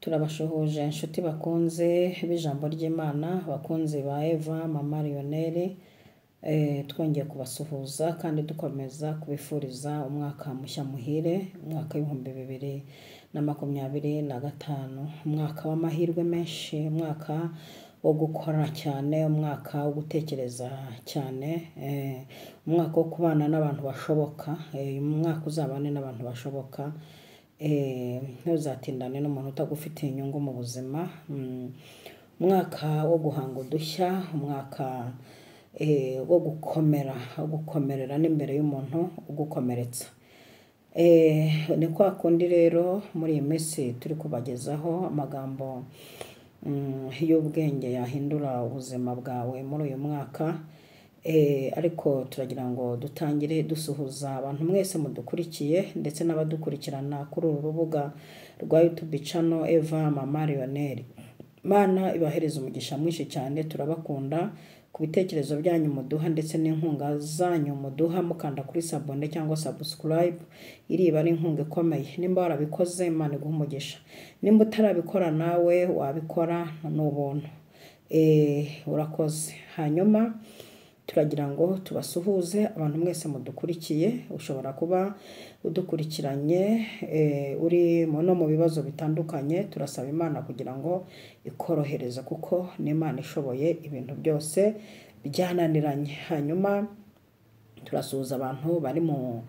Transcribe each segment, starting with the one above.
Turabashuhuje inshuti bakunze b'ijambo ry'Imana, abakunzi ba Eva Mama Lionel, twongeye kubasuhuza kandi dukomeza kubifuriza umwaka mushya muhire, umwaka w'ibihumbi 2025, umwaka w'amahirwe menshi, umwaka wo gukora cyane, umwaka wo gutekereza cyane, umwaka wo kubana n'abantu bashoboka, umwaka uzabane n'abantu bashoboka, ntuzatindane n'umuntu utagufitiye inyungu mu buzima, umwaka wo guhanga udushya, umwaka wo gukomerera n'imbere y'umuntu ugukomeretsa. Ni kwa kundi rero muri iyi minsi turi kubagezaho amagambo y'ubwenge yahindura ubuzima bwawe muri uyu mwaka, ariko turagira ngo dutangire dusuhuza abantu mwese mudukurikiye ndetse n'abadukurikirana kuri uru rubuga rwa YouTube channel Eva Mama Lionel. Mana ibahereza umugisha mwinshi cyane, turabakunda ku bitekerezo byanyu muduha ndetse n'inkunga zanyu muduha mukanda kuri sabone cyangwa subscribe, iriba ari inkunga ikomeye. Nimba warabikoze Imana iguha umugisha, nimba utarabikora nawe wabikora n'ubuntu. Urakoze. Hanyuma turagira ngo tubasuhuze abantu mwese mudukurikiye, ushobora kuba udukurikiranye uri no mu bibazo bitandukanye, turasaba Imana kugira ngo ikorohereze kuko ni Imana ishoboye ibintu byose byananiranye. Hanyuma turasuhuza abantu bari mu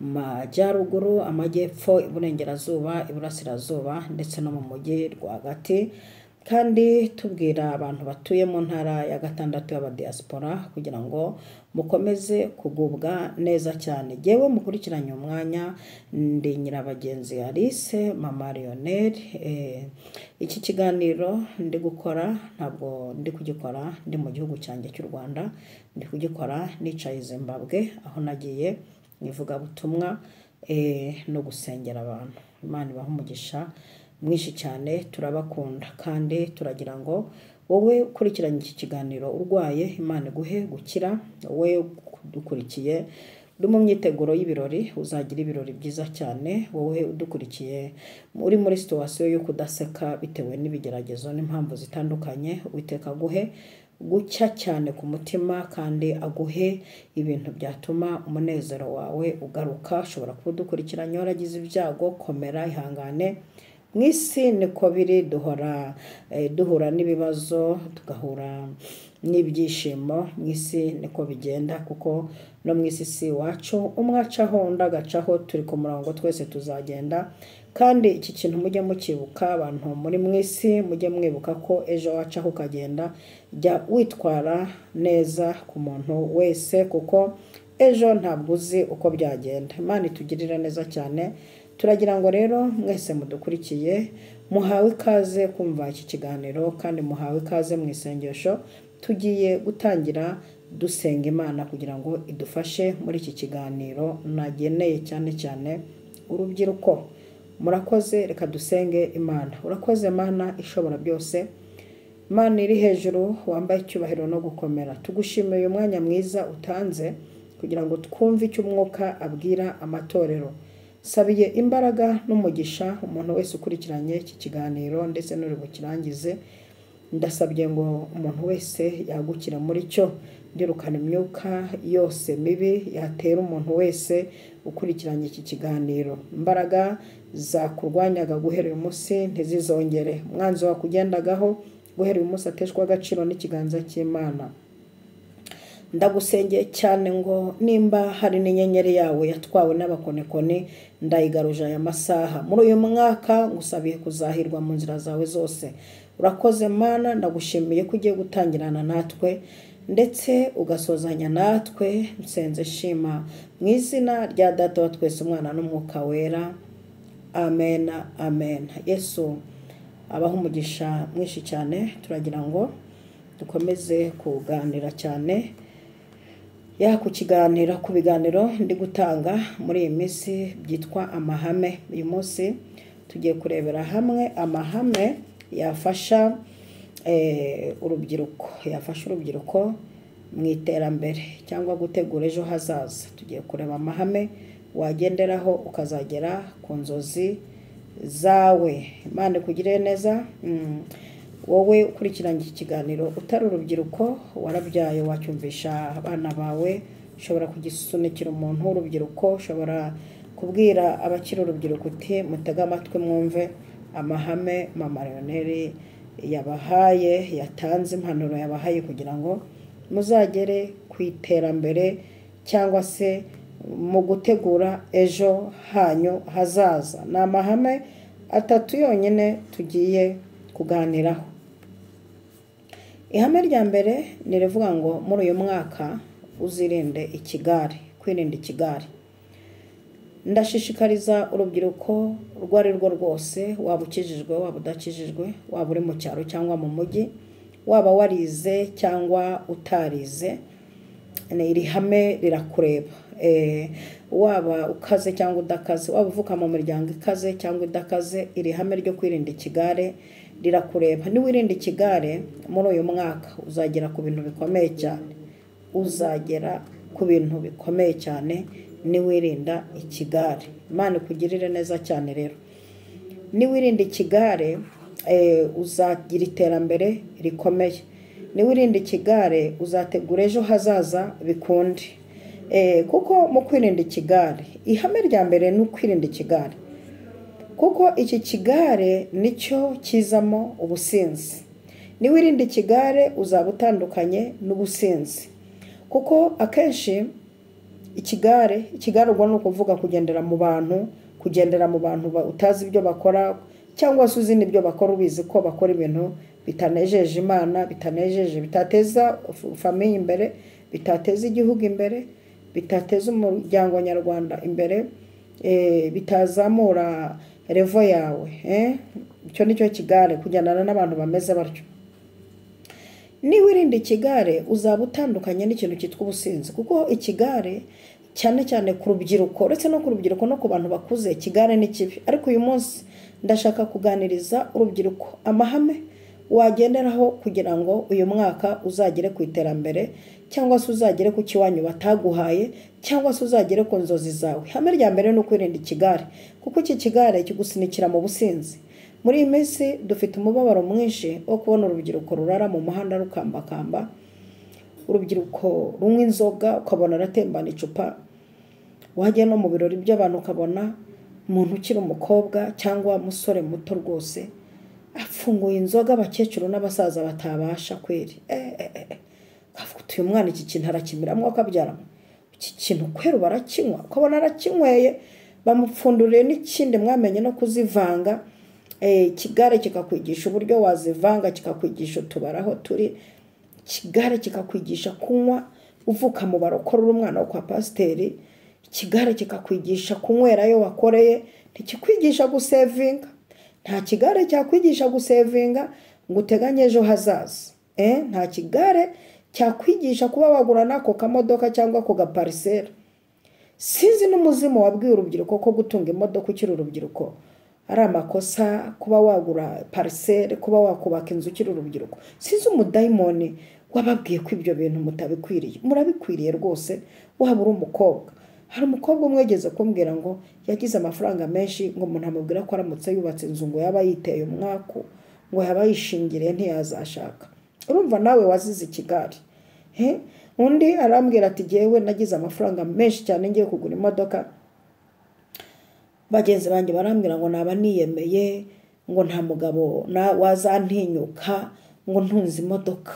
majyaruguru, amajyepfo, iburengerazuba, iburasirazuba ndetse no mu mujyi rwagati, kandi tubwira abantu batuye mu ntara ya 6 y'abadiaspora kugira ngo mukomeze kugubwa neza cyane. Jewe mukurikiranye umwanya ndi Nyirabagenzi Alice Mama Lionel. Iki kiganiro ndi gukora ntabwo ndi kugikora ndi mu gihugu cyanjye cy'u Rwanda, ndi kugikora nicaye Zimbabwe, aho nagiye nivuga butumwa no gusengera abantu. Imana ibaha umugisha mwinshi cyane, turabakunda kandi turagira ngo wowe ukurikiranye iki kiganiro urwaye Imana iguhe gukira, wowe udukurikiye uri mu myiteguro y'ibirori uzagira ibirori byiza cyane, wowe udukurikiye uri muri situation yo kudaseka bitewe n'ibigeragezo n'impamvu zitandukanye, Uwiteka aguhe gucya cyane ku mutima kandi aguhe ibintu byatuma umunezero wawe ugaruka. Ushobora kuba udukurikiranye waragize ibyago, komera, ihangane. Mwisi niko biri, duhura n'ibibazo tugahura n'ibyishimo, mwisi niko bigenda kuko no mwisi si wacu, umwacaho undi agacaho, turi ku murongo twese tuzagenda. Kandi iki kintu mujye mukibuka, abantu muri mwisi mujye mwibuka ko ejo wacaho ukagenda, jya witwara neza ku muntu wese kuko ejo ntabwo uzi uko byagenda. Imana itugirira neza cyane. Turagira ngo rero mwese mudukurikiye muhawe ikaze kumva iki kiganiro kandi muhawe ikaze mu isengesho. Tugiye gutangira dusenga Imana kugira ngo idufashe muri iki kiganiro nageneye cyane cyane urubyiruko. Murakoze, reka dusenge Imana. Urakoze Mana ishobora byose, Mana iri hejuru, wambaye icyubahiro no gukomera. Tugushimiye uyu mwanya mwiza utanze kugira ngo twumve icyo umwuka abwira amatorero. Sabiye imbaraga n'umugisha umuntu wese ukurikiranye iki kiganiro ndetse n'uri bukirangize. Ndasabye ngo umuntu wese yagukira muri cyo, ndirukana imyuka yose mibi yatera umuntu wese ukurikiranye iki kiganiro. Imbaraga zakurwanyaga guhera uyu munsi ntizizongere. Umwanzi wakugendagaho guhera uyu munsi ateshwa agaciro n'ikiganza cy'Imana. Ndagusengeye cyane ngo nimba hari n'inyenyeri yawe yatwawe n'abakonekoni, ndayigaruje aya masaha. Muri uyu mwaka ngusabiye kuzahirwa mu nzira zawe zose. Urakoze Mana, ndagushimiye ko ugiye gutangirana natwe ndetse ugasozanya natwe. Nsenze shima mu izina rya Data wa twese, Umwana n'Umwuka wera. Amen, amen. Yesu abaho umugisha mwinshi cyane. Turagira ngo dukomeze kuganira cyane ku kiganiro, ku biganiro ndi gutanga muri iyi minsi byitwa amahame. Uyu munsi tugiye kurebera hamwe amahame yafasha urubyiruko mu iterambere cyangwa gutegura ejo hazaza. Tugiye kureba amahame wagenderaho ukazagera ku nzozi zawe. Imana ikugirire neza. Wowe ukurikiranye iki kiganiro utari urubyiruko, warabyaye wacyumvisha abana bawe, ushobora kugisunikira umuntu w'urubyiruko, ushobora kubwira abakiri urubyiruko uti mutege amatwi mwumve amahame Mama Leonel yabahaye, yatanze impanuro yabahaye kugira ngo muzagere ku iterambere cyangwa se mu gutegura ejo hanyu hazaza. Ni amahame 3 yonyine tugiye kuganiraho. Ihame rya mbere ni rivuga ngo muri uyu mwaka uzirinde ikigare, kwirinda ikigare. Ndashishikariza urubyiruko rwari rwo rwose, waba ukijijwe waba udakijijwe, waba uri mu cyaro cyangwa mu mujyi, waba warize cyangwa utarize, iri hame rirakureba. Waba ukaze cyangwa udakaze, waba uvuka mu miryango ikaze cyangwa idakaze, iri hame ryo kwirinda ikigare rirakureba. Niwirinda ikigare muri uyu mwaka uzagera ku bintu bikomeye cyane, uzagera ku bintu bikomeye cyane niwirinda ikigare. Imana ikugirire neza cyane rero. Niwirinda ikigare uzagira iterambere rikomeye. Niwirinda ikigare uzategura ejo hazaza bikunde. Kuko mu kwirinda ikigare, ihame rya mbere ni ukwirinda ikigare, kuko iki kigare nicyo kizamo ubusinzi. Niwirinda ikigare uzaba utandukanye n'ubusinzi, kuko akenshi ikigare ubwo ni ukuvuga kugendera mu bantu utazi ibyo bakora, cyangwa se uzi n'ibyo bakora ubizi ko bakora ibintu bitanejeje Imana, bitateza famiye imbere, bitateza igihugu imbere, bitateza umuryango nyarwanda imbere, bitazamura revo yawe. Icyo nicyo kigare, kugendana n'abantu bameze batyo. Niwirinda ikigare uzaba utandukanye n'ikintu cyitwa ubusinzi, kuko ikigare cyane cyane ku rubyiruko, uretse no ku rubyiruko no ku bantu bakuze, ikigare ni kibi. Ariko uyu munsi ndashaka kuganiriza urubyiruko amahame wagenderaho kugira ngo uyu mwaka uzagere ku iterambere, cyangwa se uzagere ku kiwanyu bataguhaye, cyangwa se uzagere ku nzozi zawe. Ihame rya mbere ni ukwirinda ikigare, kuko iki kigare kigusunikira mu businzi. Muri iyi minsi dufite umubabaro mwinshi wo kubona urubyiruko rurara mu muhanda rukambakamba, urubyiruko runywa inzoga ukabona ratembana icupa, wajya no mu birori by'abantu ukabona umuntu ukiri umukobwa cyangwa umusore muto rwose afunguye inzoga, abakecuru n'abasaza batabasha kweri. Kavuga uyu mwana iki kintu arakimiramwo akabyaramo, iki kintu kwera barakinywa, ukabona arakinyweye, bamupfunduriye n'ikindi mwamenye no kuzivanga. Ikigare kikakwigisha uburyo wazivanga, kikakwigisha utubaraho turi, ikigare kikakwigisha kunywa uvuka mu barokora, umwana wo kwa pasiteri. Ikigare kikakwigisha kunywerayo wakoreye, ntikikwigisha gusevinga. Nta kigare cyakwigisha gusevinga ngo uteganye ejo hazaza. Nta kigare cyakwigisha kuba wagura n'ako kamodoka cyangwa ako gaparisera. Sinzi n'umuzimu wabwiye urubyiruko ko gutunga imodoka ukiri urubyiruko ari amakosa, kuba wagura parisere, kuba wakubaka inzu ukiri urubyiruko. Sinzi umudayimoni wababwiye ko ibyo bintu mutabikwiriye. Murabikwiriye rwose. Waba uri umukobwa, hari umukobwa umwegeze kumbwira ngo yagize amafaranga menshi, ngo umuntu amubwira ko aramutse yubatse inzu ngo yaba yiteye umwaku, ngo yaba yishingiriye ntiyazashaka. Urumva nawe wazize ikigare. Undi arambwira ati jyewe nagize amafaranga menshi cyane ngiye kugura imodoka, bagenzi banjye barambwira ngo naba niyemeye, ngo nta mugabo wazantinyuka, ngo ntunze imodoka.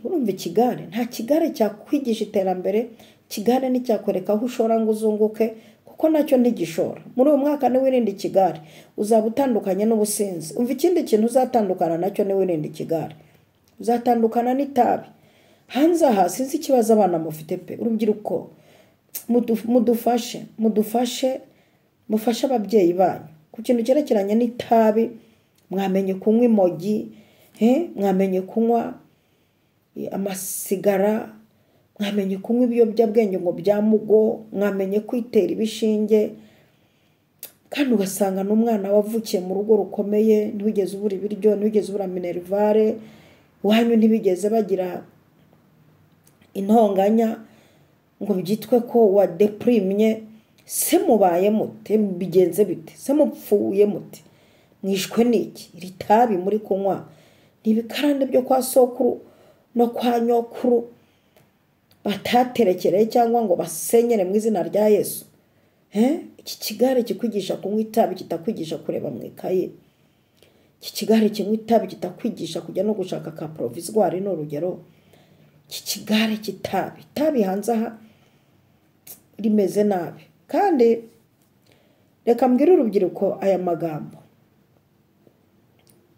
Urumva ikigare, nta kigare cyakwigisha iterambere. Ikigare ni cyakwereka aho ushora ngo uzunguke, kuko nacyo ntigishora. Muri uyu mwaka niwirinda ikigare uzaba utandukanye n'ubusinzi. Umva ikindi kintu uzatandukana nacyo niwirinda ikigare, uzatandukana n'itabi. Hanze aha sinzi ikibazo abana mufite pe. Urubyiruko mufashe ababyeyi banyu ku kintu cyerekeranye n'itabi. Mwamenye kunywa imogi, mwamenye kunywa amasigara, mwamenye kunywa ibiyobyabwenge ngo bya mugo, mwamenye kwitera ibishinge, kandi ugasanga n'umwana wavukiye mu rugo rukomeye, ntiwigeze ubura ibiryo, ntiwigeze ubura minerivare, wanyu ntibigeze bagira intonganya ngo byitwe ko wadeprimye. se mubaye mute, bigenze bite, se mupfuye mute, mwishwe n'iki? Iri tabi muri kunywa ni ibikarande byo kwa sokuru no kwa nyokuru bataterekereye cyangwa ngo basenyere mu izina rya Yesu. Iki kigare kikwigisha kunywa itabi kitakwigisha kureba mu ikaye. Iki kigare kinywa itabi kitakwigisha kujya no gushaka ka provisoire n'urugero. Iki kigare itabi hanze aha rimeze nabi. Kandi reka mbwire urubyiruko aya magambo.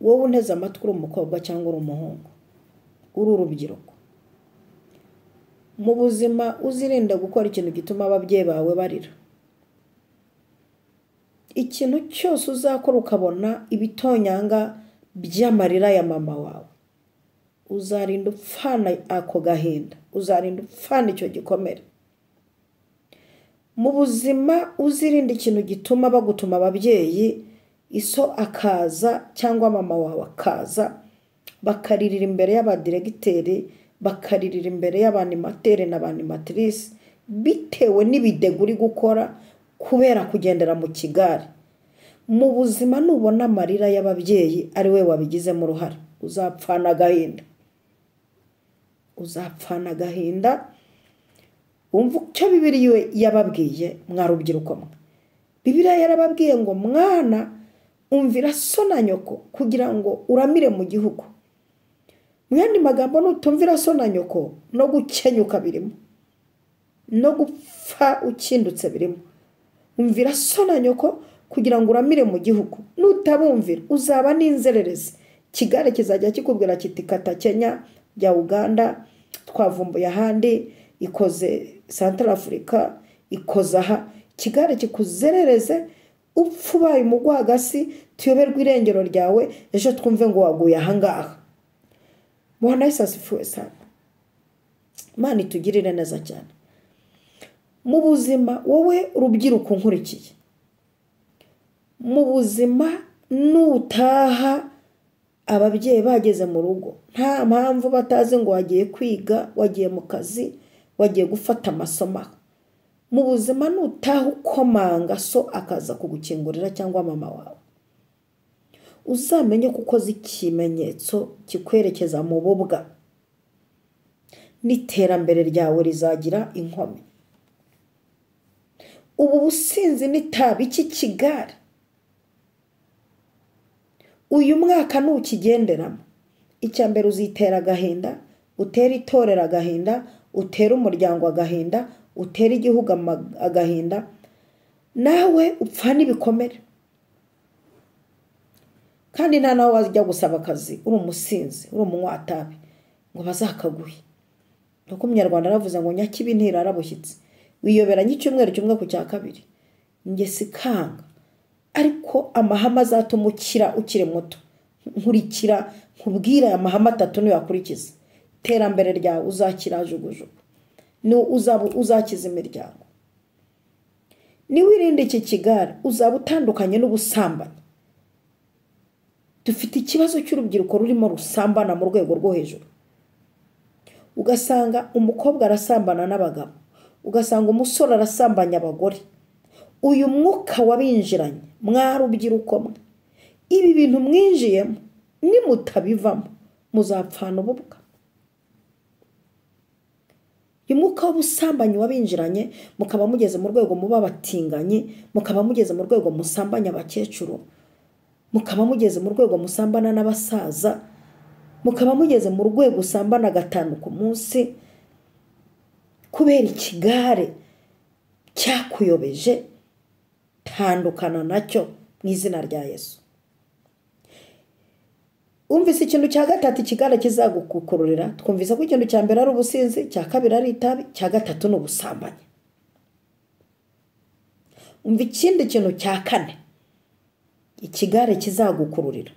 Wowe unteze amatwi uri umukobwa cyangwa uri umuhungu, uri urubyiruko, mu buzima uzirinde gukora ikintu gituma ababyeyi bawe barira. Ikintu cyose uzakora ukabona ibitonyanga by'amarira ya mama wawe, uzarinda upfana ako gahinda, uzarinda upfana icyo gikomere. Mu buzima uzirinde ikintu gituma bagutuma ababyeyi, iso akaza cyangwa mama wawe akaza bakaririra imbere y'abadiregiteri, bakaririra imbere y'abanimatere n'abanimatrice bitewe n'ibidego uri gukora kubera kugendera mu kigare. Mu buzima nubona amarira y'ababyeyi ari we wabigizemo uruhare, uzapfana agahinda. Uzapfana agahinda. Umva icyo Bibiliya yababwiye mwa rubyiruko mwe. Bibiliya yarababwiye ngo mwana umvira so na nyoko kugira ngo uramire mu gihugu. Mu yandi magambo nutumvira so na nyoko no gukenyuka birimo, no gupfa ukindutse birimo. Umvira so na nyoko kugira ngo uramire mu gihugu. Nutabumvira uzaba n'inzererezi. Kigare kizajya kikubwira kiti kata Kenya bya Uganda, twavumbuye ahandi, ikoze Central Africa, ikoza aha. Kigare kikuzerereze upfu baye umugwagasi, tuyoberwa irengero ryawe, ejo twumve ngo waguye ahangaha. Bwana Yesu asifiwe sana. Imana itugirire neza cyane. Mu buzima wowe urubyiruko nkurikiye, mu buzima nutaha ababyeyi bageze mu rugo, nta mpamvu batazi ngo wagiye kwiga, wagiye mu kazi, wagiye gufata amasomo. Mu buzima nutaha ukomanga so akaza kugukingurira cyangwa mama wawe, uzamenye ko ukoze ikimenyetso kikwerekeza mu bubwa, n'iterambere ryawe rizagira inkomyi. Ubu businzi n'itabi iki kigare uyu mwaka nukigenderamo, icyambere uzitera agahinda, utera itorera agahinda, utera umuryango agahinda, utera igihugu agahinda, nawe upfa n'ibikomere. Kandi nta nawe wajya gusaba akazi uri umusinzi, uri umunywatabi ngo bazakaguhe. Nuko umunyarwanda aravuze ngo nyakibi ntirarabushyitsi. Wiyoberanye icyumweru kimwe ku cya kabiri. Nge sikanga, ariko amahame azatuma ukiri muto. Nkurikira nkubwira aya mahame 3 niyo yakurikiza. Terambere ryawe uzakira jugujugu. Uzakiza imiryango. Niwirinde iki kigare uzaba utandukanye n'ubusambanyi. Dufite ikibazo cy'urubyiruko rurimo rusambana mu rwego rwo hejuru. Ugasanga umukobwa arasambana n'abagabo, ugasanga umusore arasambanya abagore. Uyu mwuka wabinjiranye mwa rubyiruko mwe, ibi bintu mwinjiyemo nimutabivamo muzapfana ububwa. Umwuka w'ubusambanyi wabinjiranye, mukaba mugeze mu rwego muba batinganye, mukaba mugeze mu rwego musambanya abakecuru, mukaba mugeze mu rwego musambana n'abasaza, mukaba mugeze mu rwego usambana 5 ku munsi, kubera ikigare cyakuyobeje. Tandukana nacyo mu izina rya Yesu. Umvise ikintu cya gatatu ikigare kizagukururira. Twumvise ko ikintu cya mbere ari ubusinzi, cya kabiri ari itabi, cya gatatu ni ubusambanyi. Umva ikindi kintu cya kane ikigare kizagukururira.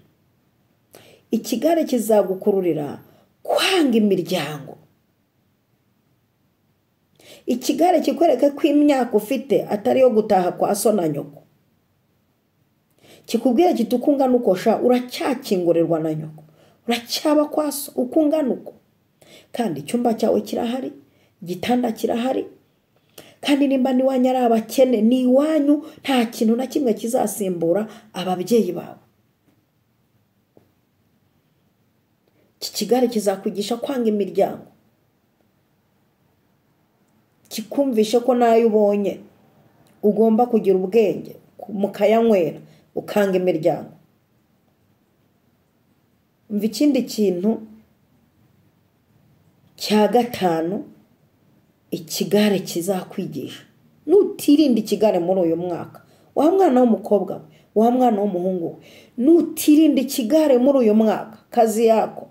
Ikigare kizagukururira kwanga imiryango. Ikigare kikwereka ko imyaka ufite atari yo gutaha kwa so na nyoko. Kikubwira kiti ukungana uko sha uracyakingurerwa na nyoko, uracyaba kwa so ukungana uko. Kandi icyumba cyawe kirahari, igitanda kirahari, kandi nimba n'iwanyu ari abakene n'iwanyu nta kintu na kimwe kizasimbura ababyeyi bawe. Iki kigare kizakwigisha kwanga imiryango, kikumvishe ko nayo ubonye ugomba kugira ubwenge mukayanywera ukanga imiryango. Umva ikindi kintu cya gatanu ikigare kizakwigisha. Nutirinda ikigare muri uyu mwaka, wa mwana w'umukobwa we, wa mwana w'umuhungu we, nutirinda ikigare muri uyu mwaka, kazi yako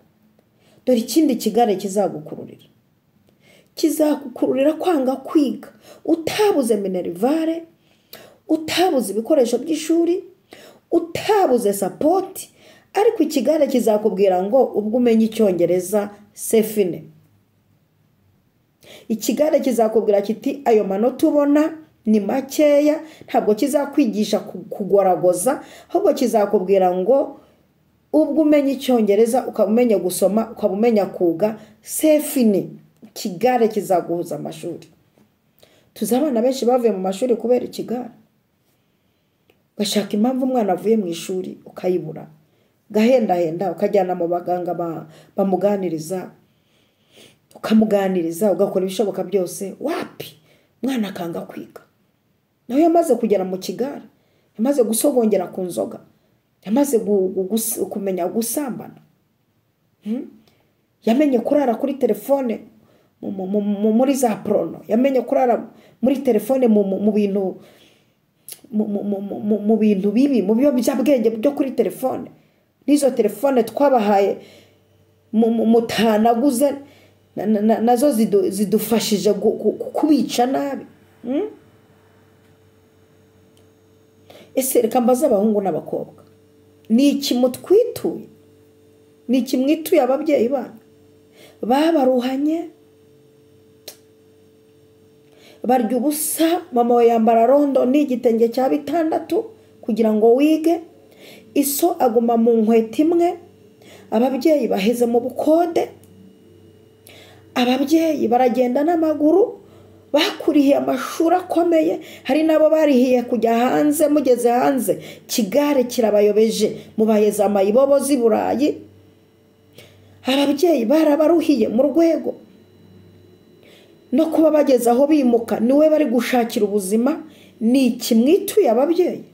dore ikindi kigare kizagukururira. Kizagukururira kwanga kwiga, utabuze minerivare, utabuze ibikoresho by'ishuri, utabuze sapoti, ariko ikigare kizakubwira ngo ubwo umenye icyongereza sefine. Ikigare kizakubwira kiti ayo manota ubona ni makeya, ntabwo kizakwigisha kugoragoza, ahubwo kizakubwira ngo ubwo umenye icyongereza, ukabumenya gusoma, ukabumenya kuga sefine. Ikigare kizaguhuza amashuri. Tuzabana benshi bavuye mu mashuri kubera ikigare. Gashaka impamvu umwana avuye mu ishuri ukayibura, gahenda ukajyana mu baganga bamuganiriza, ukamuganiriza, ugakora ibishoboka byose, wapi mwana akanga kwiga. Nawe yamaze kugera mu kigare, yamaze gusogongera ku nzoga, yamaze kumenya gusambana, yamenye kurara kuri telefone muri za prono, yamenye kurara muri telefone mu bintu bibi, mu biyobyabwenge byo kuri telefone. Nizo telefone twabahaye mutanaguze nazo zidufashije kubica nabi. Ese reka mbaze abahungu n'abakobwa, ni iki mutwituye? Ni iki mwituye ababyeyi banyu? Babaruhanye, barya ubusa, mama we yambara rondo n'igitenge cya 6 kugira ngo wige, iso aguma mu nkweto imwe, ababyeyi baheze mu bukode, ababyeyi baragenda n'amaguru, bakurihiye amashuri akomeye, hari nabo barihiye kujya hanze. Mugeze hanze kigare kirabayobeje, mubaheza amayibobo z'i Burayi. Ababyeyi barabaruhiye mu rwego no kuba bageze aho bimuka, niwe bari gushakira ubuzima. Ni iki mwituye ababyeyi?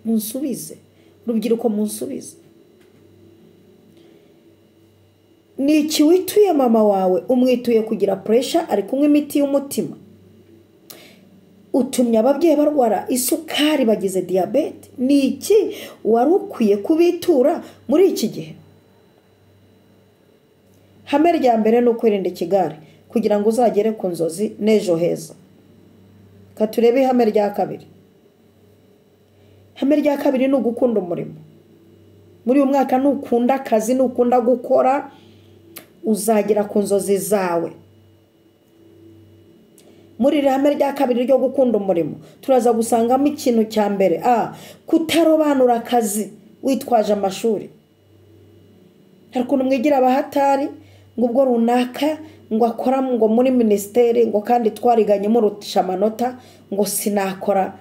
Munsubize urubyiruko, munsubize. Ni iki wituye mama wawe? Umwituye kugira pressure, ari kunywa imiti y'umutima, utumye ababyeyi barwara isukari, bagize diabete. Ni iki wari ukwiye kubitura muri iki gihe? Hame rya mbere ni ukwirinda ikigare kugira ngo uzagere ku nzozi n'ejo heza. Katurebe ihame rya kabiri. Ihame rya kabiri ni ugukunda umurimo. Muri uyu mwaka nukunda akazi, nukunda gukora, uzagera ku nzozi zawe. Muri ihame rya kabiri ryo gukunda umurimo turaza gusangamo ikintu cya mbere, kutarobanura akazi witwaje amashuri. Hari ukuntu mwigira abahatari ngo ubwo runaka ngo akora ngo muri ministeri, ngo kandi twariganye murutisha amanota, ngo sinakora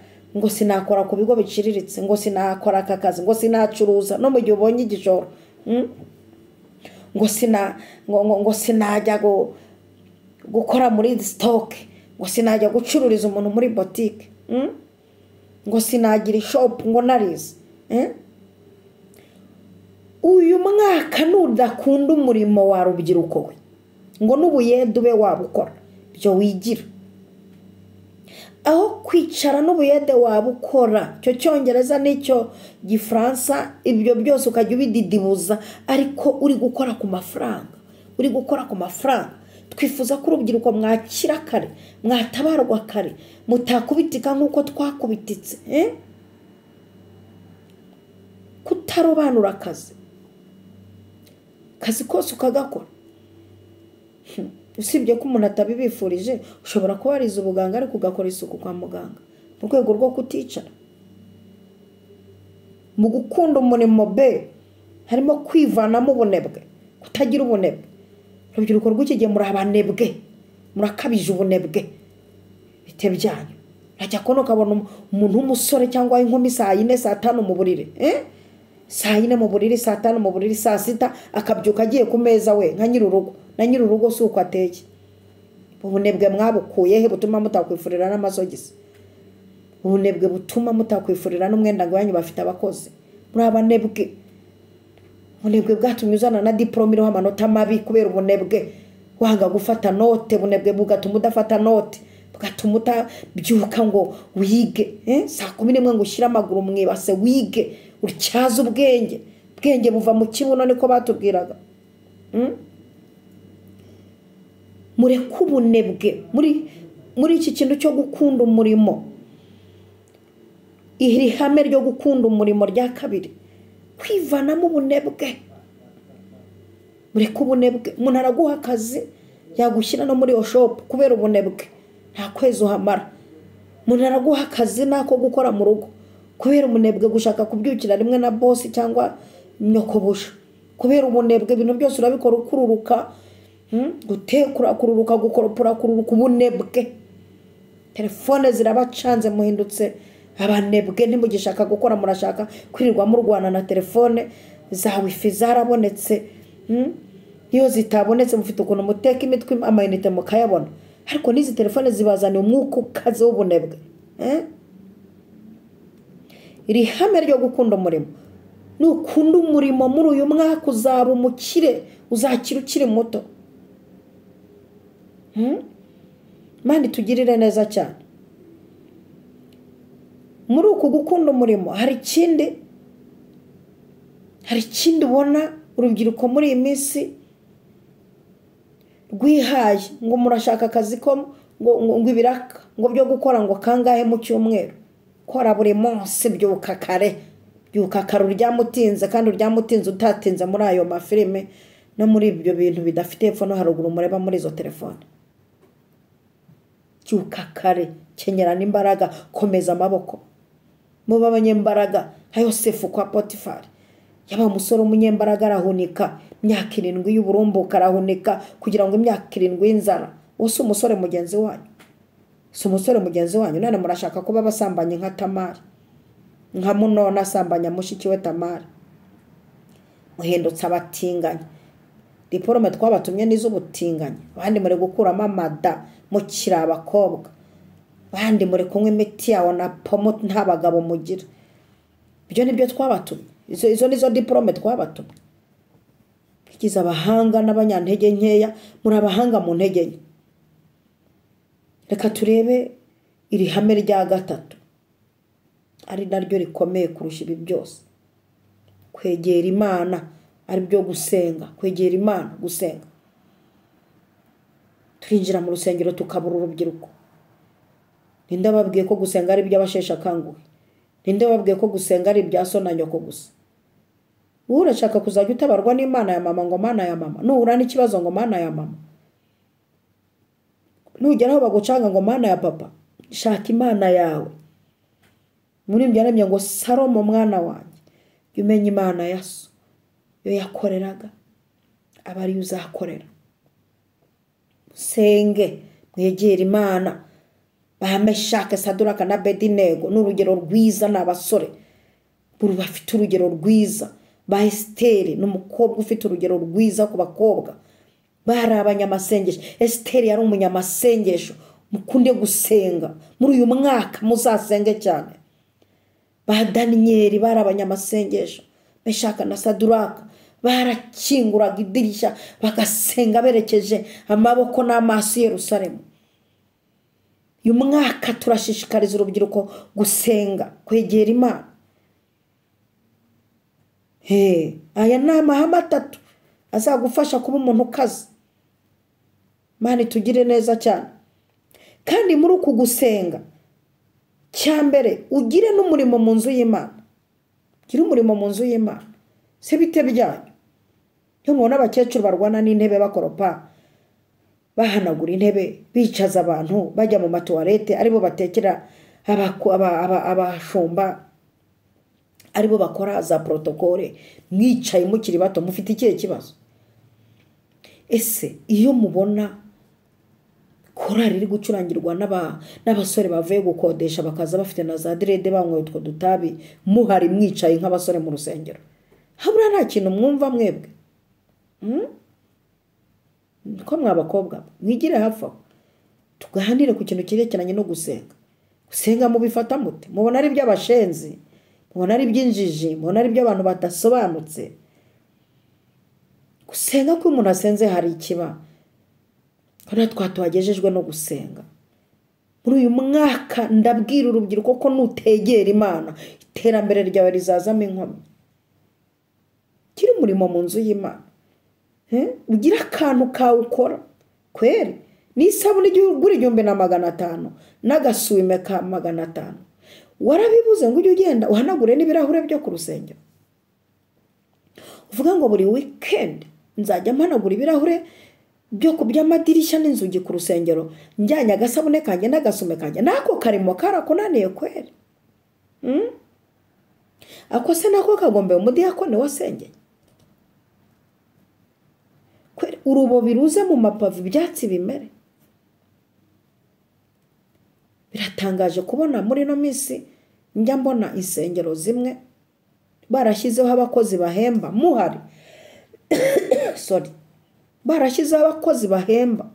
ku bigo biciriritse, ngo sinakora aka kazi, ngo sinacuruza no mu gihe ubonye igishoro, ngo sinajya gukora muri stock, ngo sinajya gucururiza umuntu muri boutique, ngo sinagira shop, ngo narize. Uyu mwaka nudakunda umurimo wa rubyiruko we, ngo n'ubuyede ube wabukora, byo wigira. Aho kwicara n'ubuyede wabukora, cyo cyongereza n'icyo gifaransa, ibyo byose ukajya ubididibuza, ariko uri gukora ku mafaranga. Twifuza ko urubyiruko mwakira kare, mwatabarwa kare, mutakubitika nk'uko twakubititse. Kutarobanura akazi kose ukagakora. Usibye ko umuntu atabibifurije, ushobora kuba warize ubuganga ariko ugakora isuku kwa muganga mu rwego rwo kuticara. Mu gukunda umurimo be harimo kwivanamo ubunebwe, kutagira ubunebwe. Urubyiruko rw'iki gihe muri abanebwe, murakabije ubunebwe bite byanyu rajya kono kabona umuntu w'umusore cyangwa inkumi saa 4 saa 5 mu buriri saa 4 mu buriri saa 5 mu buriri saa 6 akabyuka agiye ku meza we nka nyirurugo na nyirurugo suko ateye ubunebwe mwabukuye he butuma mutakwifurira n'amasogisi ubunebwe butuma mutakwifurira n'umwenda ngo yanyu bafite abakozi muri abanebwe ubunebwe bwatumye uzana na diplome iriho amanota mabi kubera ubunebwe wanga gufata note ubunebwe bugatuma udafata note bugatuma utabyuka ngo wige saa 11 ngo ushyira amaguru mwibase wige utyaza ubwenge buva mu kibuno niko batubwiraga mureke ubunebwe muri iki kintu cyo gukunda umurimo iri hame ryo gukunda umurimo rya kabiri kwivanamo ubunebwe mureke ubunebwe umuntu araguha akazi yagushyira no muri iyo shop kubera ubunebwe nta kwezi uhamara umuntu araguha akazi nako gukora mu rugo kubera ubunebwe gushaka kubyukira rimwe na boss cyangwa nyokobusha kubera ubunebwe ibintu byose urabikora ukururuka gutekura kururuka gukoropora kururuka ubunebwe telefone zirabacanze muhindutse abanebwe ntimugishaka gukora murashaka kwirirwa mu Rwanda na telefone za wifi zarabonetse niyo zitabonetse mufite ukuntu muteka imitwe amayinite mukayabona ariko nizi telefone zibazaniye umwuka ukaze w'ubunebwe iri hame ryo gukunda umurimo nukunda umurimo muri uyu mwaka uzaba umukire uzakira ukiri muto mani tugirire neza cyane muri uku gukunda umurimo hari ikindi ubona urubyiruko muri iyi minsi rwihaye ngo murashaka akazi ko ngo ibiraka ngo byo gukora ngo kangahe mu cyumweru kora buri munsi byuka kare uryamutinze kandi uryamutinze utatinze muri ayo mafilime no muri ibyo bintu bidafite epfo no haruguru mureba muri izo telefone byuka kare kenyera n'imbaraga komeza amaboko muba abanyembaraga ayo Yosefu kwa Potifari yaba umusore umunyembaraga arahunika imyaka 7 y'uburumbuka arahunika kugira ngo imyaka 7 y'inzara wose umusore mugenzi wanyu none murashaka kuba basambanye nka Tamari nka Munona asambanya mushiki we Tamari muhindutse abatinganya diplome twabatumye n'izubutinganya abandi muri gukuramo amada mukira abakobwa abandi muri kunywa imiti yawo na pomo nta bagabo mugira ibyo nibyo twabatumye izo nizo diplome twabatumye kigize abahanga n'abanyantege nkeya muri abahanga mu ntege nke reka turebe iri hame rya gatatu ari naryo rikomeye kurusha ibi byose kwegera Imana ari byo gusenga kwegera Imana gusenga twinjira mu rusengero tukabura urubyiruko ninde babwiye ko gusenga ari by'abashesha kanguhe ninde babwiye ko gusenga ari bya so na nyoko gusa urashaka kuzajya utabarwa n'Imana ya mama ngo mana ya mama nuhura n'ikibazo ngo mana ya mama nugeraho bagucanga ngo mana ya papa shaka Imana yawe muri byaremye ngo Salomo mwana wanjye yumenye Imana ya so yo yakoreraga abari uzakorera senge mwegera Imana Meshake Saduraka na Abedinego n'urugero rwiza n'abasore buri bafite urugero rwiza ba Esteri n'umukobwa ufite urugero rwiza ku bakobwa bari abanyamasengesho Esteri yari umunyamasengesho mukunde gusenga muri uyu mwaka muzasenge cyane ba Daniel bari abanyamasengesho Meshake na Saduraka barakinguraga idirishya bagasenga berekeje amaboko n'amaso Yerusalemu uyu mwaka turashishikariza urubyiruko gusenga kwegera Imana aya ni amahame 3 azagufasha kuba umuntu ukaze Imana tugire neza cyane kandi muri uku gusenga cyambere ugire n'umurimo mu nzu y'Imana gira umurimo mu nzu y'Imana se bite byanyu yo mubona abakecuru barwana n'intebe bakoropa bahanagura intebe bicaza abantu bajya mu matoilette aribo batekera abashumba aribo bakora za protocole mwicaye mukiri bato mufite ikihe kibazo ese iyo mubona korari iri gucurangirwa n'abasore bavuye gukodesha bakaza bafite na za direde banywe utwo dutabi muhari mwicaye nk'abasore mu rusengero habura nta kintu mwumva mwebwe ko mwabakobwa mwigire hafi aho tuganire ku kintu kirekeranye no gusenga mubifata mute mubona ari by'abashenzi mubona ari by'injiji mubona ari by'abantu badasobanutse gusenga ko umuntu asenze hari ikiba kandi twatwagejejwe no gusenga muri uyu mwaka ndabwira urubyiruko ko nutegera Imana iterambere ryawe rizazamo inkomyi kiri umurimo mu nzu y'Imana ugira akantu kawe ukora kweri n'isabune igura 1,500 n'agasume ka 500 warabibuze ngo ujye ugenda uhanagure n'ibirahure byo ku rusengero uvuga ngo buri weekend nzajya mpanagura ibirahure byo ku by'amadirishya n'inzugi ku rusengero njyanye agasabune kanjye n'agasume kanjye nako karimo karakunaniye kweri ako se nako kagombe umudiyakoni wasengeye kweri urubo biruze mu mapavi ibyatsi bimere biratangaje kubona muri no minsi njya mbona insengero zimwe barashyizeho abakozi bahemba muhari sorry barashyizeho abakozi bahemba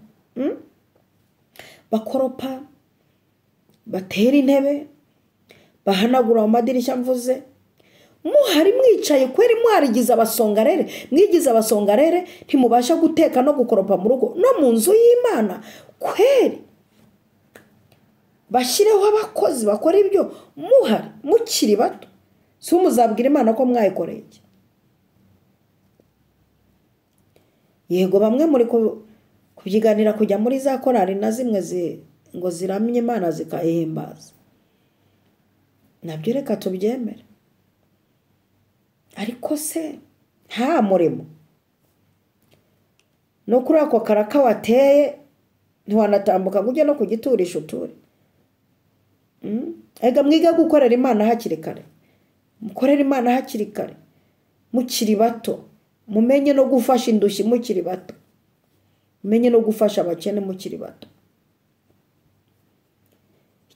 bakoropa batera intebe bahanagura mu madirishya mvuze muhari mwicaye kweri mwarigize abasongarere mwigize abasongarere ntimubasha guteka no gukoropa mu rugo no mu nzu y'Imana kweri bashireho abakozi bakora ibyo muhari mukiri bato si muzabwira Imana ko mwayikoreye yego bamwe muri kubyiganira kujya muri za korari na zimwe ngo ziramye Imana zikayihimbaza nabyo reka tubyemere ariko se nta murimo no kuri ako karaka wateye ntiwanatambuka ngo ujye no kugiturisha uture ega mwiga gukorera Imana hakiri kare mukorera Imana hakiri kare mukiri bato mumenye no gufasha indushyi mukiri bato mumenye no gufasha abakene mukiri bato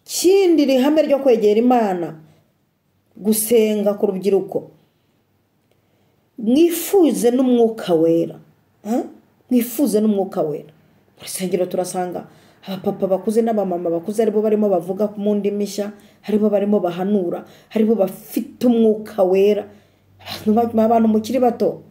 ikindi rihame ryo kwegera Imana gusenga ku rubyiruko mwifuze n'umwuka wera mwifuze n'umwuka wera mu rusengero turasanga abapapa bakuze n'abamama bakuze aribo barimo bavuga mu ndimi nshya aribo barimo bahanura aribo bafite umwuka wera abantu mukiri bato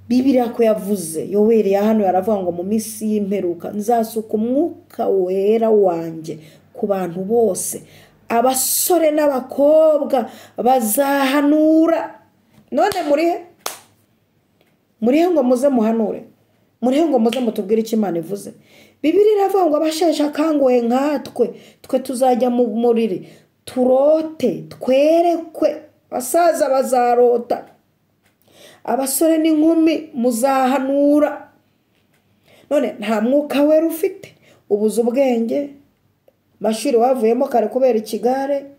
Bibiliya ko yavuze Yoweri ya hano yaravuga ngo mu minsi y'imperuka nzasuka umwuka wera wanje ku bantu bose abasore n'abakobwa bazahanura none murihe ngo muze muhanure murihe ngo muze mutubwire icyo Imana ivuze Bibiliya iravuga ngo abasheshe akanguhe nkatwe tuzajya mu muriri turote twerekwe basaza bazarota abasore n'inkumi muzahanura none nta mwuka wera ufite ubuze ubwenge mashuri wavuyemo kare kubera ikigare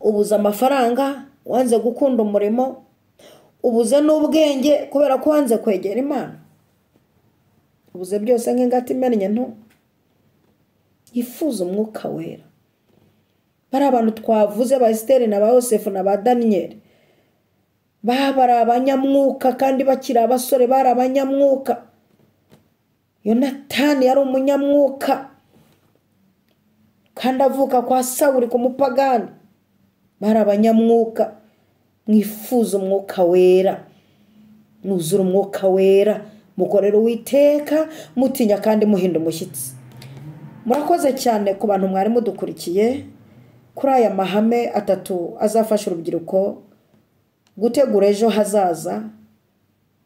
ubuze amafaranga wanze gukunda umurimo ubuze n'ubwenge kubera ko wanze kwegera Imana ubuze byose nk'ingati imennye nto yifuza umwuka wera bari abantu twavuze ba Esiteri na ba Yosefu na ba Daniyeli bari abanyamwuka kandi bakiri abasore bari abanyamwuka Yonatani yari umunyamwuka kandi avuka kwa Sawuli ku mupagani bari abanyamwuka mwifuza umwuka wera nuzura umwuka wera mukorera Uwiteka mutinya kandi muhinda umushyitsi murakoze cyane ku bantu mwari mudukurikiye kuri aya mahame atatu azafasha urubyiruko gutegura ejo hazaza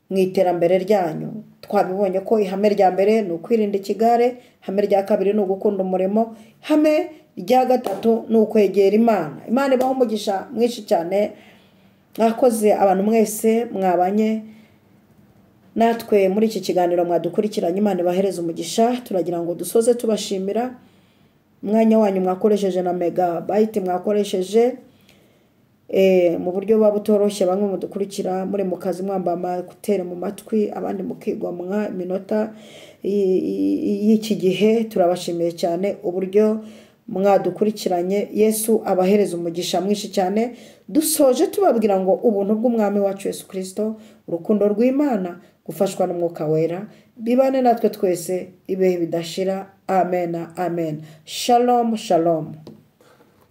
mu iterambere ryanyu twabibonye ko ihame rya mbere ni ukwirinda ikigare ihame rya kabiri ni ugukunda umurimo ihame rya gatatu ni ukwegera Imana ibaho umugisha mwinshi cyane mwakoze abantu mwese mwabanye natwe muri iki kiganiro mwadukurikiranye Imana ibahereze umugisha turagira ngo dusoze tubashimira umwanya wanyu mwakoresheje na megabyte mwakoresheje mu buryo buba butoroshye. Bamwe mudukurikira muri mu kazi mwambaye amakuteri mu matwi, abandi mukigomwa iminota y'iki gihe. Turabashimiye cyane uburyo mwadukurikiranye. Yesu abahereza umugisha mwinshi cyane. Dusoje tubabwira ngo ubuntu bw'umwami wacu Yesu Kristo, urukundo rw'Imana, gufashwa n'Umwuka Wera bibane natwe twese ibihe bidashira. Amen, amen. Shalom, shalom.